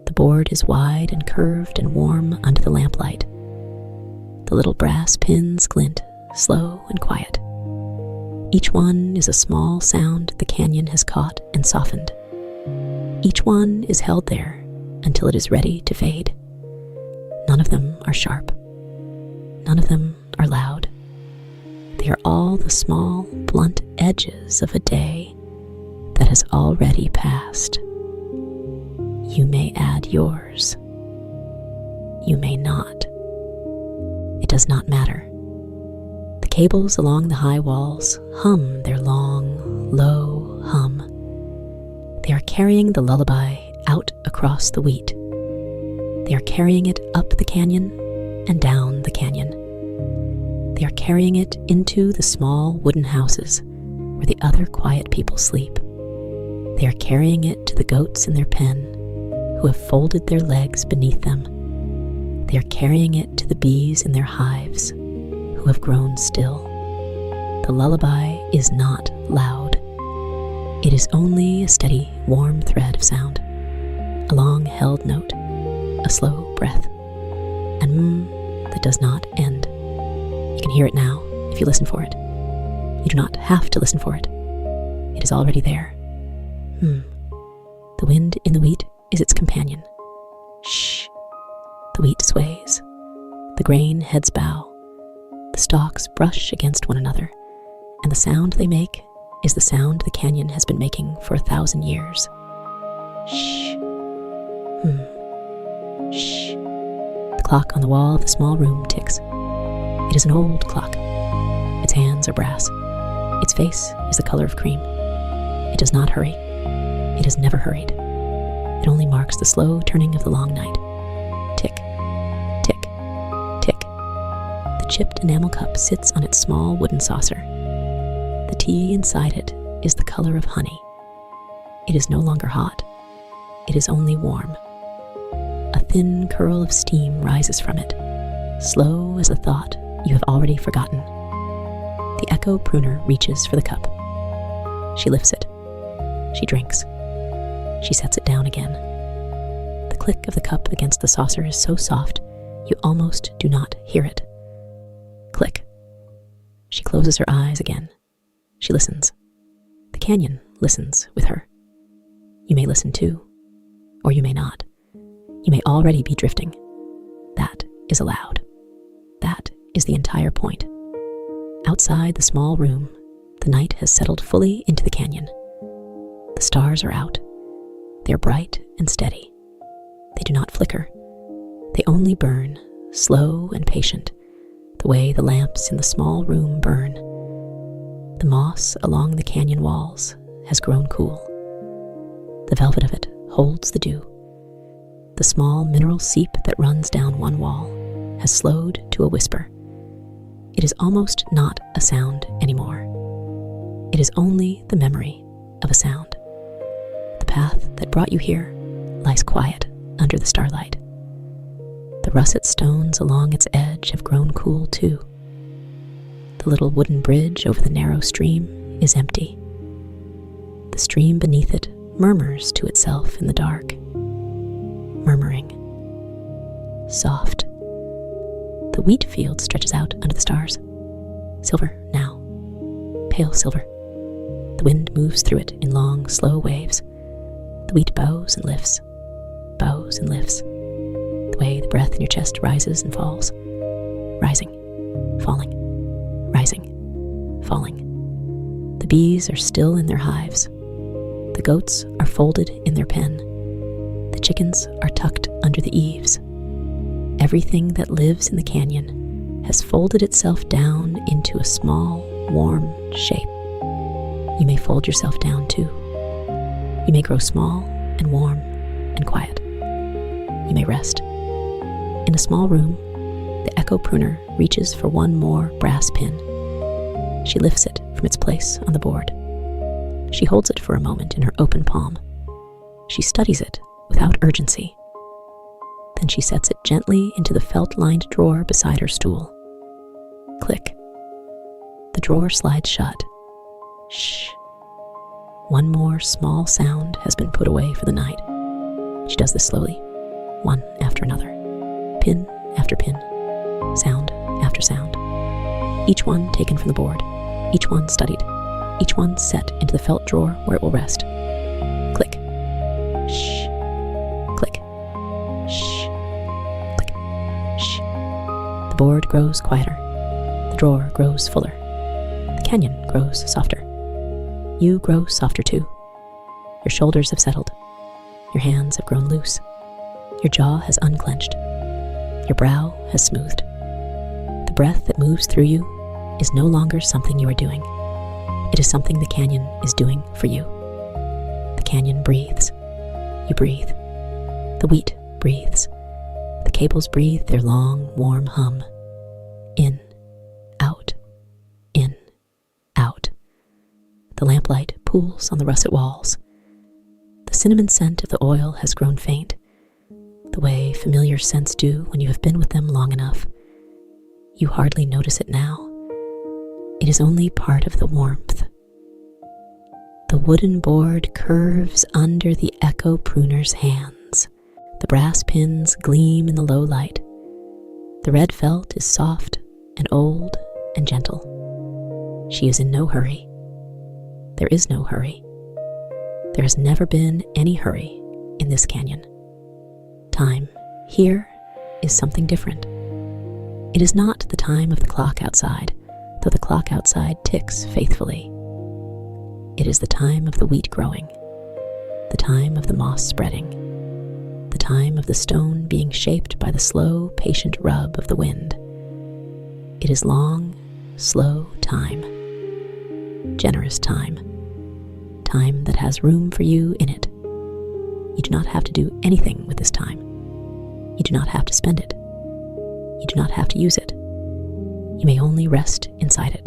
The board is wide and curved and warm under the lamplight. The little brass pins glint, slow and quiet. Each one is a small sound the canyon has caught and softened. Each one is held there until it is ready to fade. None of them are sharp. None of them are loud. They are all the small, blunt edges of a day that has already passed. You may add yours. You may not. It does not matter. The cables along the high walls hum their long, low hum. They are carrying the lullaby out across the wheat. They are carrying it up the canyon and down the canyon. They are carrying it into the small wooden houses where the other quiet people sleep. They are carrying it to the goats in their pen who have folded their legs beneath them. They are carrying it to the bees in their hives who have grown still. The lullaby is not loud. It is only a steady, warm thread of sound, a long held note, a slow breath, and that does not end. You can hear it now if you listen for it. You do not have to listen for it. It is already there. The wind in the wheat is its companion. Shh. The wheat sways. The grain heads bow. The stalks brush against one another, and the sound they make is the sound the canyon has been making for 1,000 years. Shh. Shh. The clock on the wall of the small room ticks. It is an old clock. Its hands are brass. Its face is the color of cream. It does not hurry. It has never hurried. It only marks the slow turning of the long night. Tick, tick, tick. The chipped enamel cup sits on its small wooden saucer. The tea inside it is the color of honey. It is no longer hot. It is only warm. A thin curl of steam rises from it, slow as a thought you have already forgotten. The Echo Pruner reaches for the cup. She lifts it. She drinks. She sets it down again. The click of the cup against the saucer is so soft, you almost do not hear it. Click. She closes her eyes again. She listens. The canyon listens with her. You may listen too, or you may not. You may already be drifting. That is allowed. That is the entire point. Outside the small room, the night has settled fully into the canyon. The stars are out. They are bright and steady. They do not flicker. They only burn, slow and patient, the way the lamps in the small room burn. The moss along the canyon walls has grown cool. The velvet of it holds the dew. The small mineral seep that runs down one wall has slowed to a whisper. It is almost not a sound anymore. It is only the memory of a sound. The path that brought you here lies quiet under the starlight. The russet stones along its edge have grown cool too. The little wooden bridge over the narrow stream is empty. The stream beneath it murmurs to itself in the dark, murmuring, soft, The wheat field stretches out under the stars. Silver now, pale silver. The wind moves through it in long, slow waves. The wheat bows and lifts, bows and lifts. The way the breath in your chest rises and falls. Rising, falling, rising, falling. The bees are still in their hives. The goats are folded in their pen. The chickens are tucked under the eaves. Everything that lives in the canyon has folded itself down into a small, warm shape. You may fold yourself down too. You may grow small and warm and quiet. You may rest. In a small room, the Echo Pruner reaches for one more brass pin. She lifts it from its place on the board. She holds it for a moment in her open palm. She studies it without urgency. Then she sets it gently into the felt-lined drawer beside her stool. Click. The drawer slides shut. Shh. One more small sound has been put away for the night. She does this slowly, one after another, pin after pin, sound after sound. Each one taken from the board, each one studied, each one set into the felt drawer where it will rest. Click. Shh. Click. Shh. Click. Shh. The board grows quieter. The drawer grows fuller. The canyon grows softer. You grow softer too. Your shoulders have settled. Your hands have grown loose. Your jaw has unclenched. Your brow has smoothed. The breath that moves through you is no longer something you are doing. It is something the canyon is doing for you. The canyon breathes. You breathe. The wheat breathes. The cables breathe their long, warm hum. In, out, in, out. The lamplight pools on the russet walls. The cinnamon scent of the oil has grown faint, the way familiar scents do when you have been with them long enough. You hardly notice it now. It is only part of the warmth. The wooden board curves under the Echo Pruner's hands. The brass pins gleam in the low light. The red felt is soft and old and gentle. She is in no hurry. There is no hurry. There has never been any hurry in this canyon. Time here is something different. It is not the time of the clock outside, though the clock outside ticks faithfully. It is the time of the wheat growing, the time of the moss spreading, the time of the stone being shaped by the slow, patient rub of the wind. It is long, slow time. Generous time. Time that has room for you in it. You do not have to do anything with this time. You do not have to spend it. You do not have to use it. You may only rest inside it,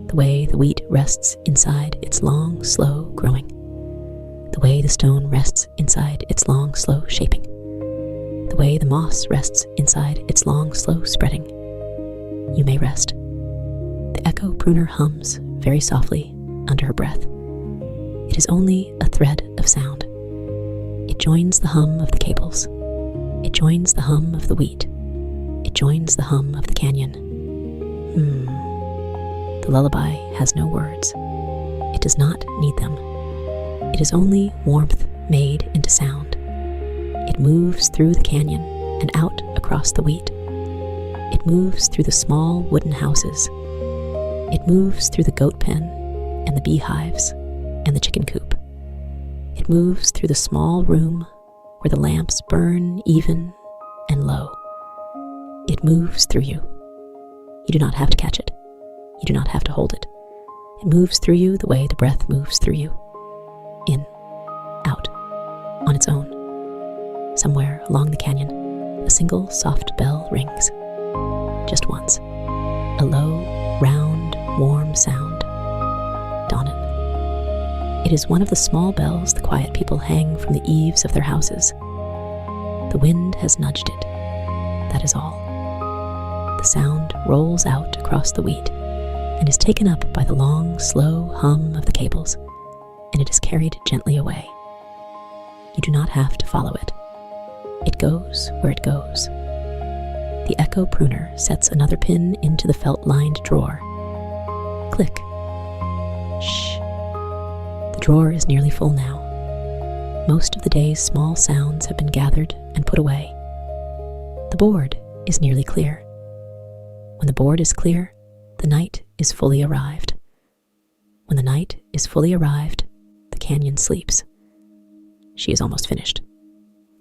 the way the wheat rests inside its long, slow growing, the way the stone rests inside its long, slow shaping, the way the moss rests inside its long, slow spreading. You may rest. The Echo Pruner hums very softly under her breath. It is only a thread of sound. It joins the hum of the cables. It joins the hum of the wheat. It joins the hum of the canyon. The lullaby has no words. It does not need them. It is only warmth made into sound. It moves through the canyon and out across the wheat. It moves through the small wooden houses. It moves through the goat pen and the beehives and the chicken coop. It moves through the small room where the lamps burn even and low. It moves through you. You do not have to catch it. You do not have to hold it. It moves through you the way the breath moves through you. In, out, on its own. Somewhere along the canyon, a single soft bell rings. Just once. A low, round, warm sound. Dawnin'. It is one of the small bells the quiet people hang from the eaves of their houses. The wind has nudged it. That is all. The sound rolls out across the wheat and is taken up by the long, slow hum of the cables, and it is carried gently away. You do not have to follow it. It goes where it goes. The The Echo Pruner sets another pin into the felt-lined drawer. Click. Shh. The drawer is nearly full now. Most of the day's small sounds have been gathered and put away. The board is nearly clear. When the board is clear, the night is fully arrived. When the night is fully arrived, the canyon sleeps. She is almost finished.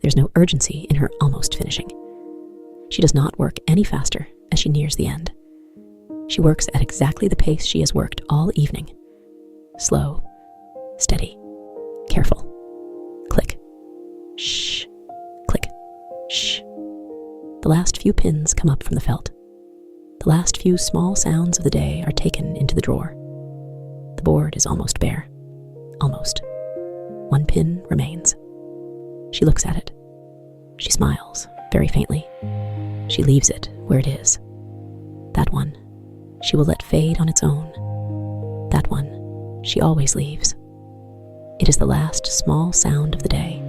There's no urgency in her almost finishing. She does not work any faster as she nears the end. She works at exactly the pace she has worked all evening. Slow, steady, careful. Click. Shh. Click. Shh. The last few pins come up from the felt. The last few small sounds of the day are taken into the drawer. The board is almost bare. Almost. One pin remains. She looks at it. She smiles, very faintly. She leaves it where it is. That one, she will let fade on its own. That one, she always leaves. It is the last small sound of the day.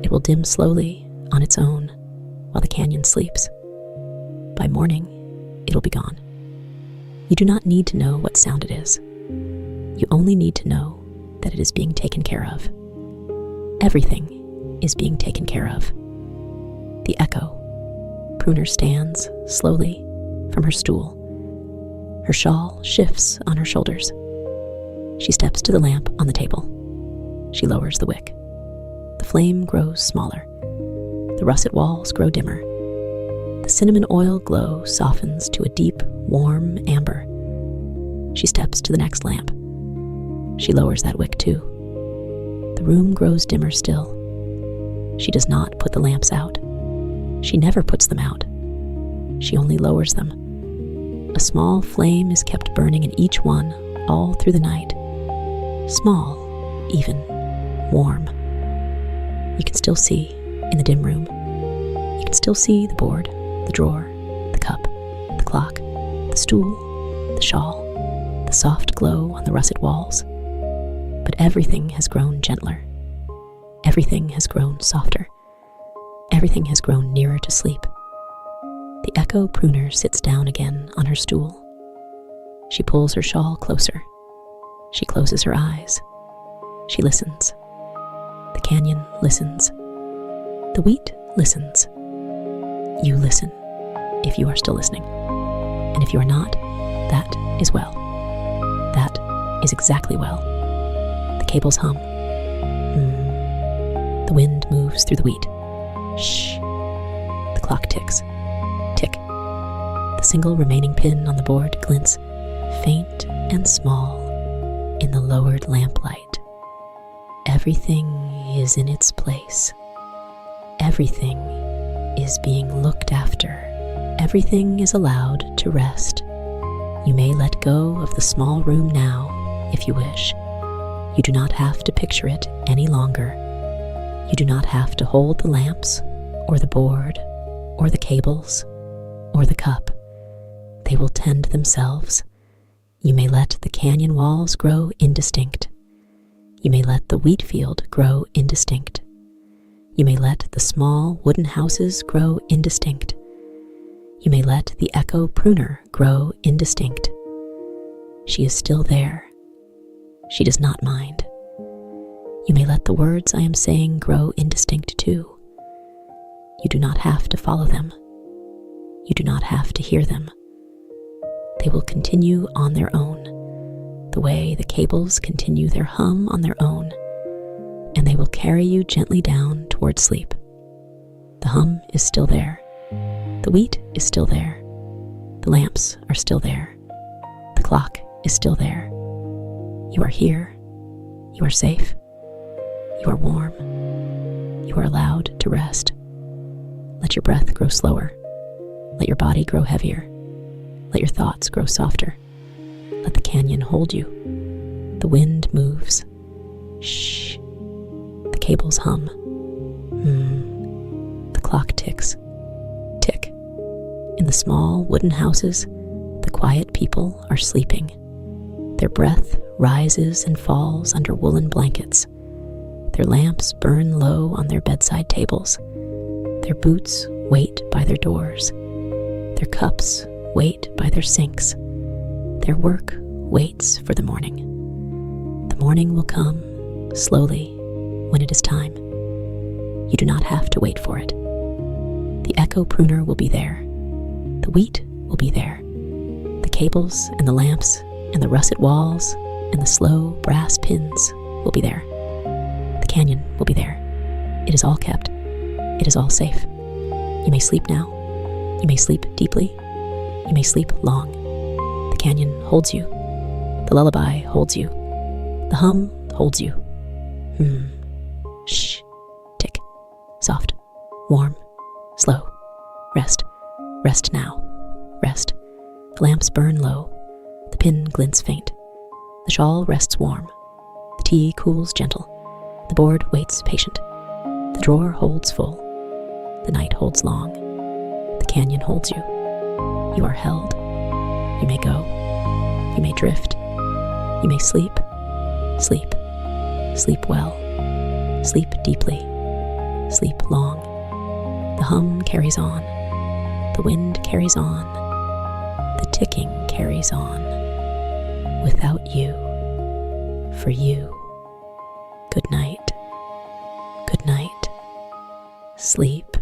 It will dim slowly on its own while the canyon sleeps. By morning, it'll be gone. You do not need to know what sound it is. You only need to know that it is being taken care of. Everything is being taken care of. The Echo Pruner stands slowly from her stool. Her shawl shifts on her shoulders. She steps to the lamp on the table. She lowers the wick. The flame grows smaller. The russet walls grow dimmer. The cinnamon oil glow softens to a deep, warm amber. She steps to the next lamp. She lowers that wick too. The room grows dimmer still. She does not put the lamps out. She never puts them out. She only lowers them. A small flame is kept burning in each one all through the night. Small, even, warm. You can still see in the dim room. You can still see the board, the drawer, the cup, the clock, the stool, the shawl, the soft glow on the russet walls. But everything has grown gentler. Everything has grown softer. Everything has grown nearer to sleep. The Echo Pruner sits down again on her stool. She pulls her shawl closer. She closes her eyes. She listens. The canyon listens. The wheat listens. You listen, if you are still listening. And if you are not, that is well. That is exactly well. The cables hum. The wind moves through the wheat. Shh. The clock ticks. Tick. The single remaining pin on the board glints, faint and small, in the lowered lamplight. Everything is in its place. Everything is being looked after. Everything is allowed to rest. You may let go of the small room now, if you wish. You do not have to picture it any longer. You do not have to hold the lamps, or the board, or the cables, or the cup. They will tend themselves. You may let the canyon walls grow indistinct. You may let the wheat field grow indistinct. You may let the small wooden houses grow indistinct. You may let the Echo Pruner grow indistinct. She is still there. She does not mind. You may let the words I am saying grow indistinct too. You do not have to follow them. You do not have to hear them. They will continue on their own, the way the cables continue their hum on their own, and they will carry you gently down toward sleep. The hum is still there. The wheat is still there. The lamps are still there. The clock is still there. You are here. You are safe. You are warm. You are allowed to rest. Let your breath grow slower. Let your body grow heavier. Let your thoughts grow softer. Let the canyon hold you. The wind moves. Shh. The cables hum. The clock ticks. Tick. In the small wooden houses, the quiet people are sleeping. Their breath rises and falls under woolen blankets. Their lamps burn low on their bedside tables. Their boots wait by their doors. Their cups wait by their sinks. Their work waits for the morning. The morning will come slowly when it is time. You do not have to wait for it. The Echo Pruner will be there. The wheat will be there. The cables and the lamps and the russet walls and the slow brass pins will be there. The canyon will be there. It is all kept. It is all safe. You may sleep now. You may sleep deeply. You may sleep long. The canyon holds you. The lullaby holds you. The hum holds you. Shh. Tick. Soft. Warm. Slow. Rest. Rest now. Rest. The lamps burn low. The pin glints faint. The shawl rests warm. The tea cools gentle. The board waits patient. The drawer holds full. The night holds long. The canyon holds you. You are held. You may go. You may drift. You may sleep. Sleep. Sleep well. Sleep deeply. Sleep long. The hum carries on. The wind carries on. The ticking carries on. Without you. For you. Good night. Good night. Sleep.